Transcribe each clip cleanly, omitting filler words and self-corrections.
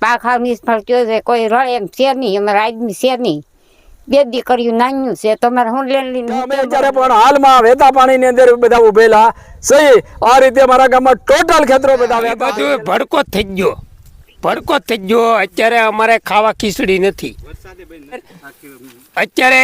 પાખા નિષ્ફળ થયો છે, કોઈ રળે એમ છે નહીં, અમારા આદમી છે નહીં, બે દીકરીઓ નાન્યું છે, તમારે હું લઈ અત્યારે પણ હાલમાં વહેતા પાણીની અંદર બધા ઉભેલા સહી આ રીતે મારા ગામમાં ટોટલ ખેતરો બધા બધું ભડકો થઈ ગયો, ભડકો થઈ ગયો. અત્યારે અમારે ખાવા ખીચડી નથી. અત્યારે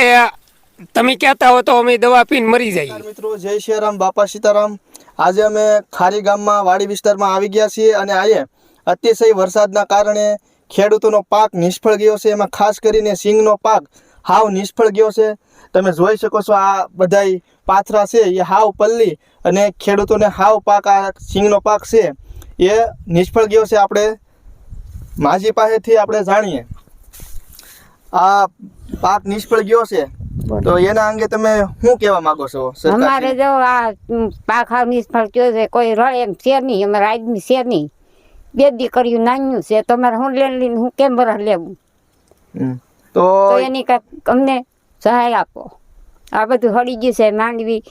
તમે કહેતા હો તો અમે દવા પીને મરી જઈએ. મિત્રો જય શ્રી રામ, બાપા સીતારામ. આજે અમે ખારી ગામમાં વાડી વિસ્તારમાં આવી ગયા છીએ અને આજે અતિશય વરસાદના કારણે ખેડૂતોનો પાક નિષ્ફળ ગયો છે. એમાં ખાસ કરીને સિંગનો પાક હાવ નિષ્ફળ ગયો છે. તમે જોઈ શકો છો આ બધાય પાથરા છે એ હાવ પલ્લી અને ખેડૂતોને હાવ પાક આ સિંગનો પાક છે એ નિષ્ફળ ગયો છે. આપણે માજી પાસેથી આપણે જાણીએ આ પાક નિષ્ફળ ગયો છે તો એના અંગે તમે શું કહેવા માંગો છો? અમારે જો આ પાખા નિષ્ફળ થયો છે, કોઈ રળે એમ છે નહીં, અમારા આદમી છે નહીં, બે દીકરીઓ નાન્યું છે, તમારે હું લઈને હું કેમ બરસ લેવું? તો એની કાંઈક અમને સહાય આપો. આ બધું હળી ગયું છે, માંડવી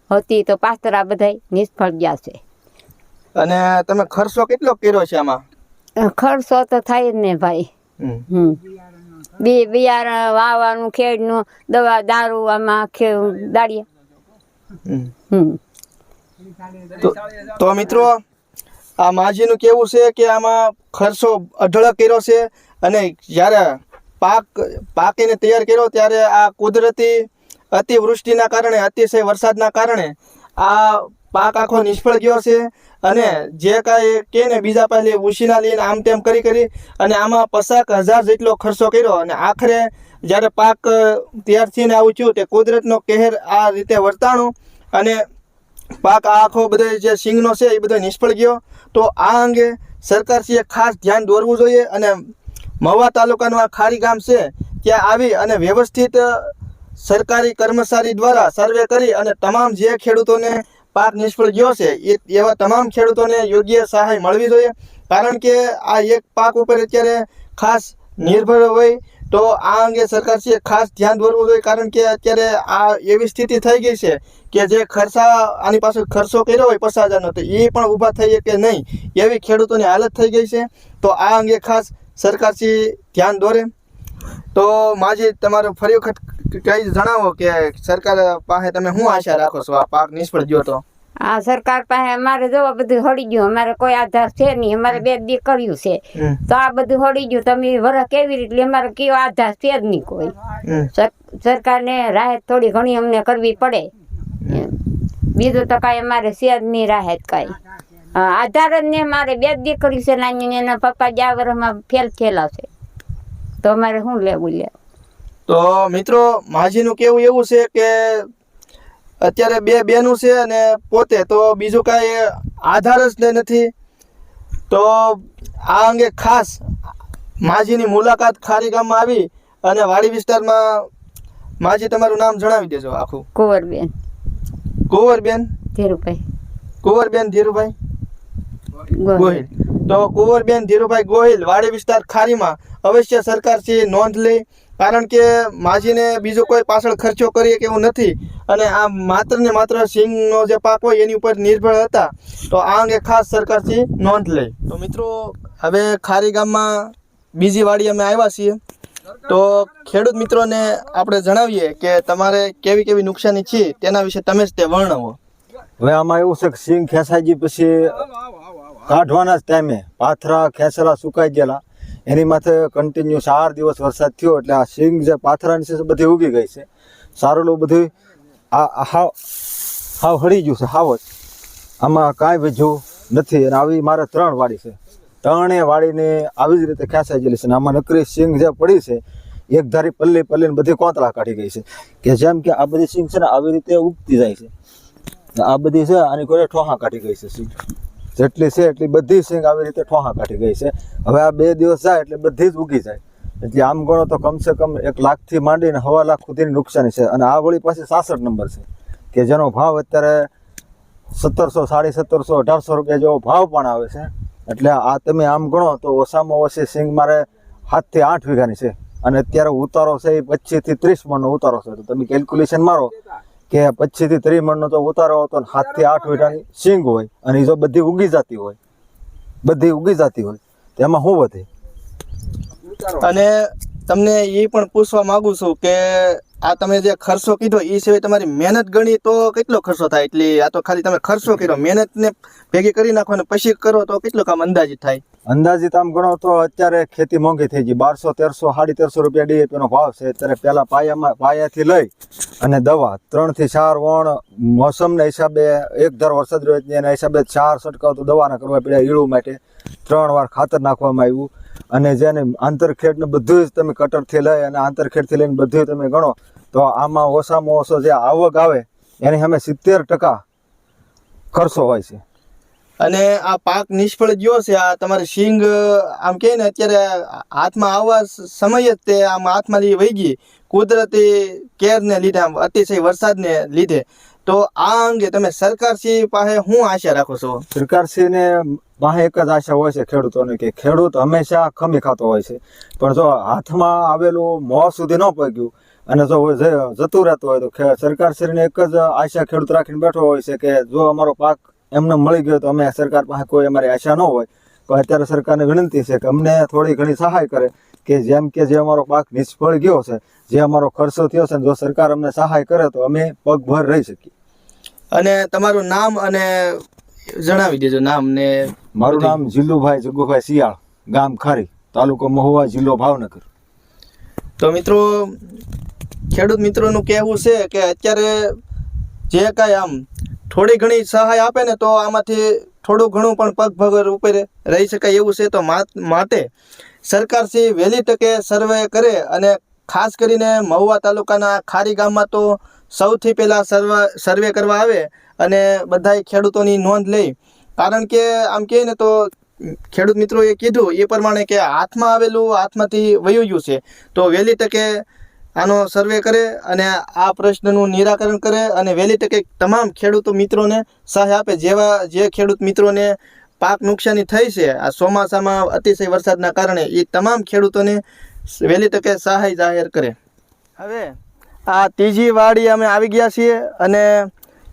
હતી તો પાસ્તરા બધા નિષ્ફળ ગયા છે. અને તમે ખર્ચો કેટલો કર્યો છે આમાં? ખર્ચો તો થાય જ ને ભાઈ. બિયારણ વાવવાનું, ખેડનું, દવા દારૂ, આમાં દાળિયા. તો મિત્રો આ માજીનું કેવું છે કે આમાં ખર્ચો અઢળક કર્યો છે અને જ્યારે પાકીને તૈયાર કર્યો ત્યારે આ કુદરતી અતિવૃષ્ટિના કારણે, અતિશય વરસાદના કારણે આ પાક આખો નિષ્ફળ ગયો છે. અને જે કાંઈ કે ને બીજા પાસે ઉછીના લઈને આમ તેમ કરી અને આમાં 50,000 જેટલો ખર્ચો કર્યો અને આખરે જ્યારે પાક તૈયાર થઈને આવું થયું તે કુદરતનો કહેર આ રીતે વર્તાણો અને પાક આખો બધો જે સિંગનો છે એ બધો નિષ્ફળ ગયો. તો આ અંગે સરકારશ્રીએ ખાસ ધ્યાન દોરવું જોઈએ અને મહુવા તાલુકાનું આ ખારી ગામ છે ત્યાં આવી અને વ્યવસ્થિત સરકારી કર્મચારી દ્વારા સર્વે કરી અને તમામ જે ખેડૂતોને પાક નિષ્ફળ ગયો છે એવા તમામ ખેડૂતોને યોગ્ય સહાય મળવી જોઈએ. કારણ કે આ એક પાક ઉપર અત્યારે ખાસ નિર્ભર હોય તો આ અંગે સરકારશ્રીએ ખાસ ધ્યાન દોરવું જોઈએ. કારણ કે અત્યારે આ એવી સ્થિતિ થઈ ગઈ છે કે જે આની પાછળ ખર્ચો કર્યો હોય 50,000નો તો એ પણ ઊભા થઈએ કે નહીં એવી ખેડૂતોની હાલત થઈ ગઈ છે. તો આ અંગે ખાસ સરકારશ્રી ધ્યાન દોરે. તો માજી તમારું ફરી વખત કઈ જણાવો કે સરકાર પાસે તમે શું આશા રાખો છો આ પાક નિષ્ફળ ગયો તો? આ સરકાર પાસે અમારે જો બધું હળી ગયું, અમારે કોઈ આધાર છે નહીં, અમારે બે દીકરીઓ છે તો આ બધું હળી ગયું. તમે વરસ કેવી રીતે, અમારે કયો આધાર છે જ નહીં કોઈ. સરકારને રાહત થોડી ઘણી અમને કરવી પડે, બીજું તો કાંઈ અમારે છે જ નહીં રાહત કાંઈ. આધાર જ ને મારે બે દીકરી છે નાની, એના પપ્પા 11 વર્ષમાં ફેલ થયેલા છે તો અમારે શું લેવું લે? તો મિત્રો માજીનું કેવું એવું છે કે અત્યારે બે બેનું છે અને પોતે તો બીજું કાંઈ આધાર જ નથી. તો આ અંગે ખાસ માજીની મુલાકાત ખારી ગામમાં આવી અને વાડી વિસ્તારમાં. માજી તમારું નામ જણાવી દેજો આખું. કુંવરબેન. કુંવરબેન ધીરુભાઈ. કુંવરબેન ધીરુભાઈ ગોહિલ. તો કુંવરબેન ધીરુભાઈ ગોહિલ વાડી વિસ્તાર ખારીમાં અવશ્ય સરકારશ્રી નોંધ લે. કારણ કે માજીને બીજો કોઈ પાછળ ખર્ચો કરીએ કે એવું નથી અને આ માત્ર ને માત્ર સિંગનો જે પાક હોય એની ઉપર નિર્ભર હતા. તો આ અંગે ખાસ સરકારશ્રી નોંધ લે. તો મિત્રો હવે ખારી ગામમાં બીજી વાડી અમે આવ્યા છીએ તો ખેડૂત મિત્રોને આપણે જણાવીએ કે તમારે કેવી કેવી નુકસાની છે તેના વિશે તમે જ તે વર્ણવો. હવે આમાં એવું છે કે સિંગ ખેંચાઈ પછી કાઢવાના જ ટાઈમે પાથરા ખેંચેલા સુકાઈ ગયેલા, એની માથે કન્ટિન્યુ 4 દિવસ વરસાદ થયો એટલે આ સિંગ જે પાથરાની છે બધી ઉગી ગઈ છે. સારું બધું આ હાવ હળી ગયું છે, હાવ જ આમાં કાંઈ વેજ્યું નથી. અને આવી મારે 3 વાડી છે, 3 વાડીને આવી જ રીતે ખેંચાઈ ગયેલી છે. અને આમાં નકરી સિંગ જે પડી છે એક ધારી પલ્લીને બધી કોતરા કાઢી ગઈ છે કે જેમ કે આ બધી સિંગ છે ને આવી રીતે ઉગતી જાય છે. આ બધી છે આની કોઈ ઠોહા કાઢી ગઈ છે સિંગ, જેટલી છે એટલી બધી સિંગ આવી રીતે ઠોહા કાઢી ગઈ છે. હવે આ 2 દિવસ જાય એટલે બધી જ ઉગી જાય. એટલે આમ ગણો તો કમસે કમ 1 લાખથી માંડીને 1.25 લાખ સુધીની નુકસાની છે. અને આ વળી પાછી 66 નંબર છે કે જેનો ભાવ અત્યારે 1700, 1750, 1800 રૂપિયા જેવો ભાવ પણ આવે છે. એટલે આ તમે આમ ગણો તો ઓછામાં ઓછી સિંગ મારે 7 થી 8 વીઘાની છે અને અત્યારે ઉતારો છે એ 25 થી 30 મણનો ઉતારો છે. તો તમે કેલ્ક્યુલેશન મારો કે 25 થી 30 મણનો તો ઉતારો હતો ને 7 થી 8 વીઘાની સિંગ હોય અને એ જો બધી ઉગી જતી હોય તેમાં શું વધે? અને તમને એ પણ પૂછવા માંગુ છું કે આ તમે જે ખર્ચો કીધો એ સિવાય તમારી મહેનત ગણી તો કેટલો ખર્ચો થાય? એટલે આ તો ખાલી તમે ખર્ચો કર્યો, મહેનતને ભેગી કરી નાખો અને પછી કરો તો કેટલો કામ અંદાજિત થાય? અંદાજિત આમ ગણો તો અત્યારે ખેતી મોંઘી થઈ ગઈ. 1200, 1300, 1350 DAP નો ભાવ છે અત્યારે. પહેલા પાયાથી લઈ અને દવા 3 થી 4 વણ મોસમના હિસાબે, એક ધાર વરસાદ રહ્યો એના હિસાબે 4 છંટકાવ તો દવાના કરવા પડ્યા. ઈળું માટે 3 વાર ખાતર નાખવામાં આવ્યું. અને જેને આંતરખેડ ને બધું જ તમે કટરથી લઈ અને આંતરખેડથી લઈને બધું તમે ગણો તો આમાં ઓછામાં ઓછો જે આવક આવે એની સામે 70% ખર્ચો હોય છે. અને આ પાક નિષ્ફળ ગયો છે. આ તમારે સિંગ આમ કહે ને અત્યારે હાથમાં આવવા સમય જ તે આમ હાથમાંથી વહી ગઈ કુદરતી કેરને લીધે, આમ અતિશય વરસાદને લીધે. તો આ અંગે તમે સરકારશ્રી પાસે શું આશા રાખો છો? સરકારશ્રીને પાસે એક જ આશા હોય છે ખેડૂતોને કે ખેડૂત હંમેશા ખમી ખાતો હોય છે, પણ જો હાથમાં આવેલું મોં સુધી ન પગ્યું અને જો જતું રહેતું હોય તો સરકારશ્રીને એક જ આશા ખેડૂત રાખીને બેઠો હોય છે કે જો અમારો પાક એમને મળી ગયો તો અમે સરકાર પાસે કોઈ અમારી આશા ન હોય. તો અત્યારે સરકારને વિનંતી છે કે અમને થોડી ઘણી સહાય કરે કે જેમ કે જે અમારો પાક નિષ્ફળ ગયો છે, જે અમારો ખર્ચો થયો છે, જો સરકાર અમને સહાય કરે તો અમે પગભર રહી શકીએ. અને તમારું નામ અને જણાવી દેજો. નામ ને? મારું નામ જીલુભાઈ જગ્ગુભાઈ શિયાળ, ગામ ખારી, તાલુકો મહુવા, જિલ્લો ભાવનગર. તો મિત્રો, ખેડૂત મિત્રોનું કહેવું છે કે અત્યારે જે કાંઈ આમ થોડી ઘણી સહાય આપે ને તો આમાંથી થોડું ઘણું પણ પગભર ઉપર રહી શકાય એવું છે. તો માટે સરકારશ્રી વહેલી તકે સર્વે કરે અને ખાસ કરીને મહુવા તાલુકાના ખારી ગામમાં તો સૌથી પહેલાં સર્વે કરવા આવે અને બધાય ખેડૂતોની નોંધ લે. કારણ કે આમ કહે ને તો ખેડૂત મિત્રોએ કીધું એ પ્રમાણે કે હાથમાં આવેલું હાથમાંથી વયું ગયું છે. તો વહેલી તકે આનો સર્વે કરે અને આ પ્રશ્નનું નિરાકરણ કરે અને વહેલી તકે તમામ ખેડૂતો મિત્રોને સહાય આપે. જે ખેડૂત મિત્રોને પાક નુકસાની થઈ છે આ ચોમાસામાં અતિશય વરસાદના કારણે, એ તમામ ખેડૂતોને વહેલી તકે સહાય જાહેર કરે. હવે આ ત્રીજી વાડી અમે આવી ગયા છીએ અને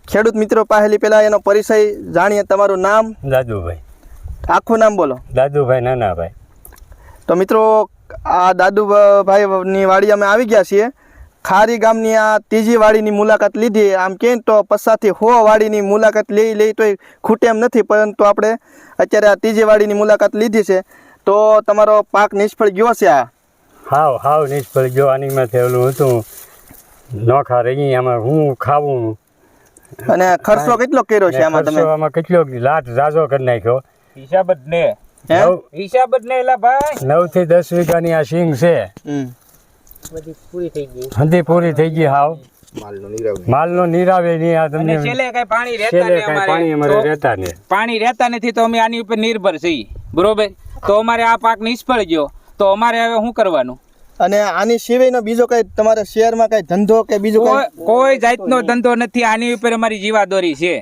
ખેડૂત મિત્રો પાસેથી પહેલાં એનો પરિચય જાણીએ. તમારું નામ? દાદુભાઈ. આખું નામ બોલો. દાદુભાઈ નાનાભાઈ. તો મિત્રો, આ દાદુભાઈની વાડી અમે આવી ગયા છીએ. ખારી ગામની આ ત્રીજી વાડીની મુલાકાત લીધી. આમ કહે તો 50 થી 100 વાડીની મુલાકાત લઈ તો ખૂટે એમ નથી, પરંતુ આપણે અત્યારે આ ત્રીજી વાડીની મુલાકાત લીધી છે. તો તમારો પાક નિષ્ફળ ગયો છે? આ હાવ નિષ્ફળ ગયો. આની માં થયેલું હતું નોખા રહી, આમાં હું ખાવું. અને ખર્ચો કેટલો કર્યો છે આમાં? તમે આમાં કેટલો લાટ રાજો કરી નાખ્યો. હિસાબ જ ને એલા ભાઈ. 9 થી 10 વીઘાની આ સિંગ છે. બધી પૂરી થઈ ગઈ. હાવ માલનો નીરાવે નહીં. આ તમને છેલ્લે કઈ પાણી રહેતા ને પાણી રહેતા નથી તો અમે આની ઉપર નિર્ભર છીએ. બરોબર. તો અમારે આ પાક નિષ્ફળ ગયો તો અમારે હવે શું કરવાનું? અને આની સિવાયનો બીજો કઈ તમારા શહેરમાં કઈ ધંધો કે બીજું કોઈ જાતનો ધંધો નથી. આની ઉપર અમારી જીવાદોરી છે.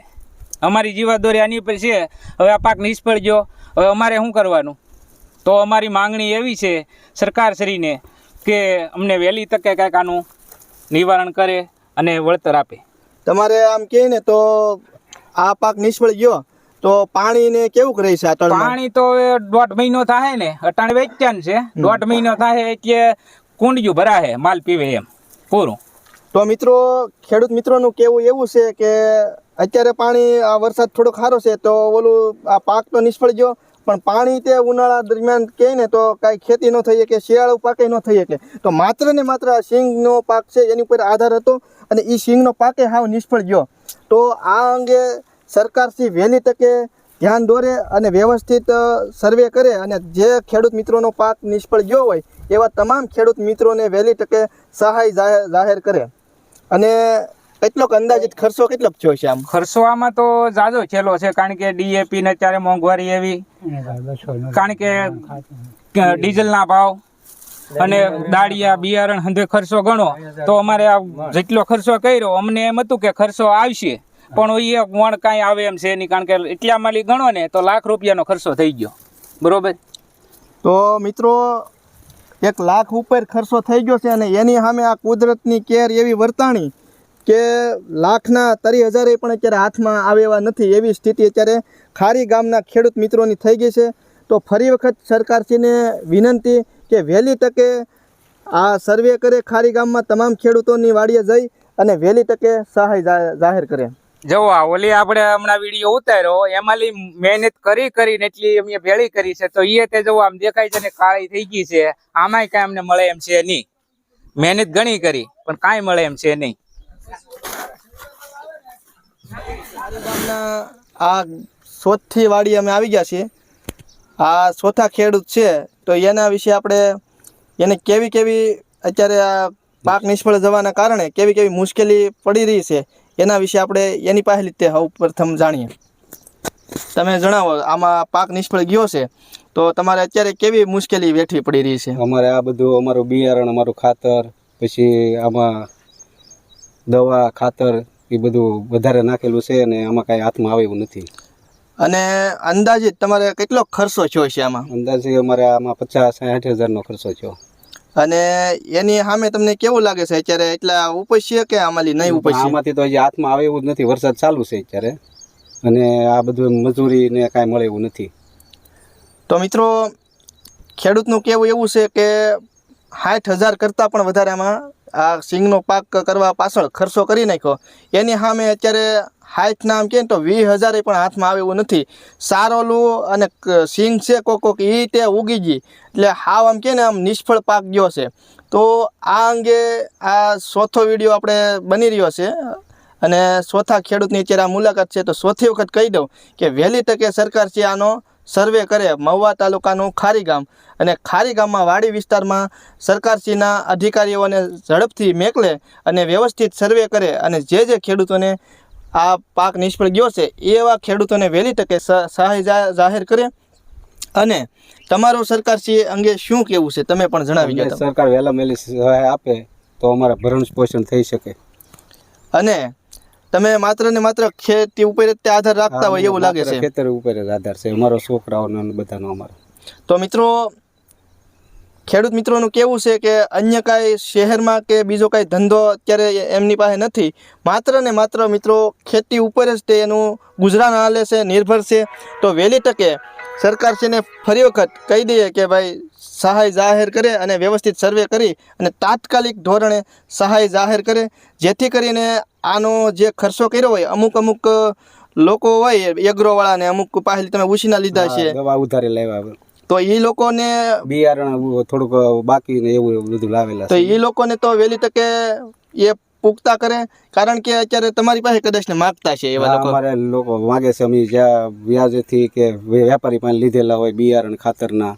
અમારી જીવાદોરી આની ઉપર છે. હવે આ પાક નિષ્ફળ ગયો, હવે અમારે શું કરવાનું? તો અમારી માંગણી એવી છે સરકારશ્રીને કે અમને વહેલી તકે કાંઈક આનું નિવારણ કરે અને વળતર આપે. તમારે આમ કહે ને તો આ પાક નિષ્ફળ ગયો તો પાણી ને કેવું રહે છે? પાણી તો 1.5 મહિનો થાય ને, અટાણે વેચાણ છે. 1.5 મહિનો થાય એટલે કુંડિયું ભરાશે, માલ પીવે એમ પૂરું. તો મિત્રો, ખેડૂત મિત્રોનું કેવું એવું છે કે અત્યારે પાણી આ વરસાદ થોડો ખારો છે તો ઓલું આ પાક તો નિષ્ફળ ગયો, પણ પાણી તે ઉનાળા દરમિયાન કહે ને તો કાંઈ ખેતી ન થઈ શકે, શિયાળુ પાકે ન થઈ શકે. તો માત્ર ને માત્ર આ સિંગનો પાક છે એની ઉપર આધાર હતો અને એ સિંગનો પાકે હાવ નિષ્ફળ ગયો. તો આ અંગે સરકારશ્રી વહેલી તકે ધ્યાન દોરે અને વ્યવસ્થિત સર્વે કરે અને જે ખેડૂત મિત્રોનો પાક નિષ્ફળ ગયો હોય એવા તમામ ખેડૂત મિત્રોને વહેલી તકે સહાય જાહેર કરે. અને કેટલોક અંદાજિત ખર્ચો કેટલોક થયો છે આમ? ખર્ચો આમાં તો જાજો છેલ્લો છે, કારણ કે DAP ને અત્યારે મોંઘવારી એવી, કારણ કે ડીઝલના ભાવ અને દાળિયા બિયારણ હંધે ખર્ચો ગણો તો અમારે આ જેટલો ખર્ચો કર્યો અમને એમ હતું કે ખર્ચો આવશે, પણ એ વણ કાંઈ આવે એમ છે નહીં. કારણ કે એટલા માલી ગણો ને તો ₹1 લાખ ખર્ચો થઈ ગયો. બરોબર. તો મિત્રો, 1 લાખ ઉપર ખર્ચો થઈ ગયો છે અને એની સામે આ કુદરતની કેર એવી વર્તાણી કે લાખના 30,000 પણ અત્યારે હાથમાં આવે એવા નથી. એવી સ્થિતિ અત્યારે ખારી ગામના ખેડૂત મિત્રોની થઈ ગઈ છે. તો ફરી વખત સરકારશ્રીને વિનંતી કે વહેલી તકે આ સર્વે કરે ખારી ગામમાં તમામ ખેડૂતોની વાડીએ જઈ અને વહેલી તકે સહાય જાહેર કરે. જો આ ઓલી આપણે હમણાં વિડીયો ઉતાર્યો એમાંલી મહેનત કરીને એટલી અમે ભેળી કરી છે તો એ તે જો આમ દેખાય છે ને કાળી થઈ ગઈ છે. આમાંય કાંઈ અમને મળે એમ છે નહીં. મહેનત ઘણી કરી પણ કાંઈ મળે એમ છે નહીં. આ ચોથી વાડી અમે આવી ગયા છીએ. આ ચોથા ખેડૂત છે તો એના વિશે આપણે એને કેવી અત્યારે આ પાક નિષ્ફળ જવાના કારણે કેવી મુશ્કેલી પડી રહી છે એના વિશે આપણે એની પાસે તે સૌ પ્રથમ જાણીએ. તમે જણાવો, આમાં પાક નિષ્ફળ ગયો છે તો તમારે અત્યારે કેવી મુશ્કેલી વેઠવી પડી રહી છે? અમારે આ બધું અમારું બિયારણ, અમારું ખાતર, પછી આમાં દવા ખાતર એ બધું વધારે નાખેલું છે અને આમાં કાંઈ હાથમાં આવે એવું નથી. અને અંદાજિત તમારે કેટલો ખર્ચો થયો છે આમાં? અંદાજે અમારે આમાં 50-60 હજારનો ખર્ચો થયો. અને એની સામે તમને કેવું લાગે છે અત્યારે? એટલા ઉપજશે કે આમાંથી નહીં ઉપજશે? આમાંથી તો હજી હાથમાં આવે એવું જ નથી. વરસાદ ચાલુ છે અત્યારે અને આ બધું મજૂરી ને કાંઈ મળે એવું નથી. તો મિત્રો, ખેડૂતનું કહેવું એવું છે કે 60,000 કરતાં પણ વધારે આમાં આ સિંગનો પાક કરવા પાછળ ખર્ચો કરી નાખ્યો. એની સામે અત્યારે 60 ના આમ કહે તો 20,000 પણ હાથમાં આવે એવું નથી. સારોલું અને સિંગ છે કોક એ તે ઉગી ગઈ એટલે હાવ આમ કહે ને આમ નિષ્ફળ પાક ગયો છે. તો આ અંગે આ ચોથો વિડીયો આપણે બની રહ્યો છે અને ચોથા ખેડૂતની અત્યારે આ મુલાકાત છે. તો ચોથી વખત કહી દઉં કે વહેલી તકે સરકાર છે આનો સર્વે કરે. મહુવા તાલુકાનું ખારી ગામ અને ખારી ગામમાં વાડી વિસ્તારમાં સરકારશ્રીના અધિકારીઓને ઝડપથી મેકલે અને વ્યવસ્થિત સર્વે કરે અને જે ખેડૂતોને આ પાક નિષ્ફળ ગયો છે એવા ખેડૂતોને વહેલી તકે સહાય જાહેર કરે. અને તમારું સરકારશ્રી અંગે શું કહેવું છે તમે પણ જણાવી દો. સરકાર વહેલા વહેલી સહાય આપે તો અમારા ભરણ પોષણ થઈ શકે. અને તમે માત્ર ને માત્ર ખેતી ઉપર જ આધાર રાખતા હોય એવું લાગે છે? ખેતર ઉપર જ આધાર છે અમારો, છોકરાઓનો અને બધાનો અમારો. તો મિત્રો, ખેડૂત મિત્રોનું કેવું છે કે અન્ય કાંઈ શહેરમાં કે બીજો કાંઈ ધંધો અત્યારે એમની પાસે નથી. માત્ર ને માત્ર મિત્રો ખેતી ઉપર જ તે એનું ગુજરાન હાલે છે, નિર્ભર છે. તો વહેલી તકે સરકારશ્રીને ફરી વખત કહી દઈએ કે ભાઈ સહાય જાહેર કરે અને વ્યવસ્થિત સર્વે કરી અને તાત્કાલિક ધોરણે સહાય જાહેર કરે, જેથી કરીને આનો જે ખર્ચો કર્યો હોય અમુક લોકો હોય એગ્રોવાળાને અમુક પાસે તમે ઉછીના લીધા છે, દવા ઉધારે લાવ્યા, તો એ લોકોને બિયારણ થોડુંક બાકી ને એવું બધું લાવેલા. તો એ લોકોને તો વહેલી તકે એ પુખ્તા કરે, કારણ કે અત્યારે તમારી પાસે કદાચ ને માગતા છે એવા લોકો. અમારે લોકો માગે છે અમે જ્યાં વ્યાજથી કે વેપારી પાસે લીધેલા હોય બિયારણ ખાતરના,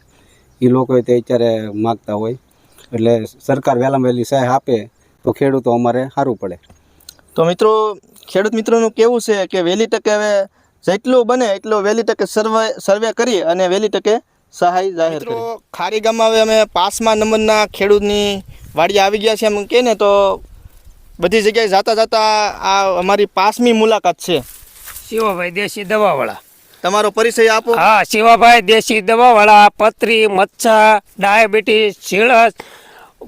એ લોકો તે અત્યારે માગતા હોય. એટલે સરકાર વહેલામાં વહેલી સહાય આપે તો ખેડૂતો અમારે સારું પડે. તો મિત્રો, ખેડૂત મિત્રોનું કેવું છે કે વહેલી તકે હવે જેટલું બને એટલું વહેલી તકે સર્વે કરી અને વહેલી તકે સહાય જાહેર કરે. ખારી ગામમાં હવે અમે 5મા નંબરના ખેડૂતની વાડીએ આવી ગયા છે એમ કહે ને તો બધી જગ્યાએ જાતા આ અમારી 5મી મુલાકાત છે. શિવાભાઈ દેશી દવાવાળા. તમારો પરિચય આપો. હા, શિવાભાઈ દેશી દવાવાળા. પથરી, મચ્છા, ડાયાબિટીસ, છીળસ,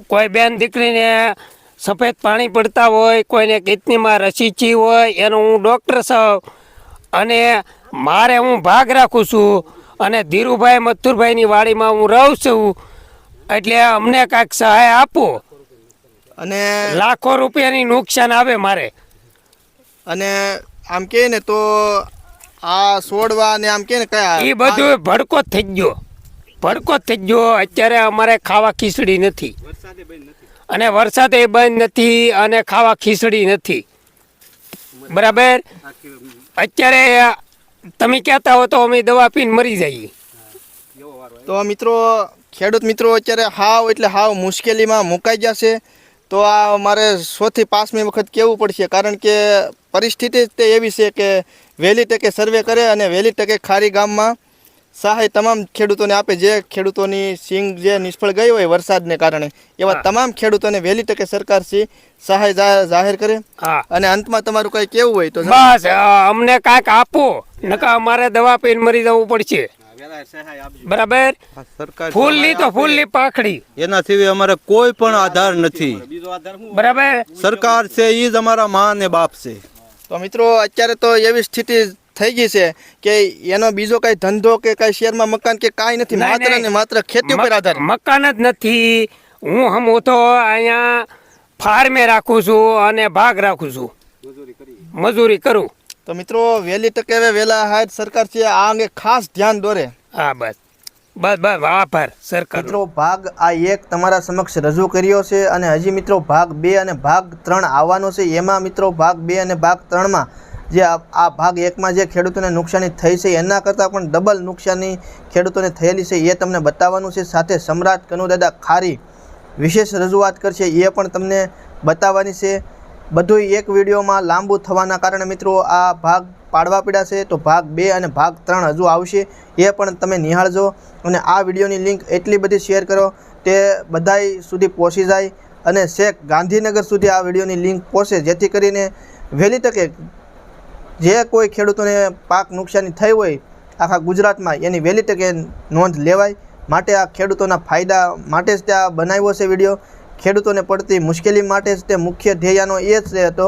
કોઈ બેન દીકરીને સફેદ પાણી પડતા હોય, કોઈને કિડનીમાં રસીચી હોય, એનો હું ડૉક્ટર છું. અને મારે હું ભાગ રાખું છું અને ધીરુભાઈ મથુરભાઈની વાડીમાં હું રહું છું. એટલે અમને કાંઈક સહાય આપો. અને લાખો રૂપિયાની નુકસાન આવે મારે. અને આમ કહે ને તો આ છોડવા ને આમ કહે ને કયા એ બધું ભડકો જ થઈ ગયો. અત્યારે અમારે ખાવા ખીચડી નથી અને વરસાદે બંધ નથી અને ખાવા ખીચડી નથી. બરાબર. અત્યારે તમે કહેતા હો તો અમે દવા પીને મરી જઈએ. તો મિત્રો, ખેડૂત મિત્રો અત્યારે હાવ એટલે હાવ મુશ્કેલીમાં મુકાઈ ગયા છે. તો આ મારે 100 થી 5મી વખત કહેવું પડશે, કારણ કે પરિસ્થિતિ તે એવી છે કે વહેલી તકે સર્વે કરે અને વહેલી તકે ખારી ગામમાં સહાય તમામ ખેડૂતોને આપે. જે ખેડૂતોની સિંગ જે નિષ્ફળ ગઈ હોય વરસાદને કારણે એવા તમામ ખેડૂતોને વહેલી તકે સરકારશ્રી સહાય જાહેર કરે. અને અંતમાં તમારું કંઈ કેવું હોય તો બસ અમને કાંઈક આપો, નકા અમારે દવા પીને મરી જવું પડશે. બરાબર. ફૂલની તો ફૂલની પાખડી, એના સિવાય અમારે કોઈ પણ આધાર નથી. બરાબર. સરકાર છે એ જ અમારા મા ને બાપ છે. તો મિત્રો, અત્યારે તો એવી સ્થિતિ થઈ ગઈ છે કે એનો બીજો કાંઈ ધંધો કે કાંઈ શેરમાં મકાન કે કાંઈ નથી, નહીં, માત્ર નહીં. ને માત્ર ખેતી ઉપર આધાર. મકાન જ નથી. હું તો અહીંયા ફાર્મે રાખું છું અને ભાગ રાખું છું, મજૂરી કરું. તો મિત્રો વહેલી તકે હવે વહેલા હાથ સરકાર છે આ અંગે ખાસ ધ્યાન દોરે. હા બસ બસ બસ આભાર સરકાર. મિત્રો ભાગ આ 1 તમારા સમક્ષ રજૂ કર્યો છે અને હજી મિત્રો ભાગ 2 અને ભાગ 3 આવવાનો છે. એમાં મિત્રો ભાગ 2 અને ભાગ 3માં જે આ ભાગ 1માં જે ખેડૂતોને નુકસાની થઈ છે એના કરતાં પણ ડબલ નુકસાની ખેડૂતોને થયેલી છે એ તમને બતાવવાનું છે. સાથે સમ્રાટ કનુદાદા ખારી વિશેષ રજૂઆત કરશે એ પણ તમને બતાવવાની છે. બધું એક વિડીયોમાં લાંબુ થવાના કારણે મિત્રો આ ભાગ પાડવા પડ્યા છે. તો ભાગ 2 અને ભાગ 3 હજુ આવશે, એ પણ તમે નિહાળજો. અને આ વિડીયોની લિંક એટલી બધી શેર કરો તે બધાય સુધી પહોંચી જાય અને છેક ગાંધીનગર સુધી આ વિડીયોની લિંક પહોંચે, જેથી કરીને વહેલી તકે જે કોઈ ખેડૂતોને પાક નુકસાની થઈ હોય આખા ગુજરાતમાં એની વહેલી તકે નોંધ લેવાય. માટે આ ખેડૂતોના ફાયદા માટે જ ત્યાં બનાવ્યો છે વિડીયો. ખેડૂતોને પડતી મુશ્કેલી માટે જ તે મુખ્ય ધ્યેયનો એ જ હતો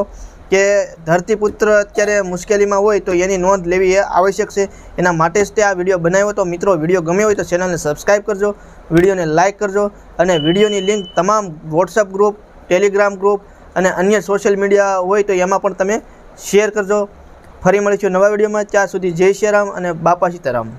કે ધરતીપુત્ર અત્યારે મુશ્કેલીમાં હોય તો એની નોંધ લેવી એ આવશ્યક છે. એના માટે જ તે આ વિડીયો બનાવ્યો. તો મિત્રો વિડીયો ગમ્યો હોય તો ચેનલને સબસ્ક્રાઈબ કરજો, વિડીયોને લાઇક કરજો અને વિડીયોની લિંક તમામ વોટ્સઅપ ગ્રુપ, ટેલિગ્રામ ગ્રુપ અને અન્ય સોશિયલ મીડિયા હોય તો એમાં પણ તમે શેર કરજો. ફરી મળીશું નવા વિડીયોમાં. ત્યાં સુધી જય શ્રી રામ અને બાપા સીતારામ.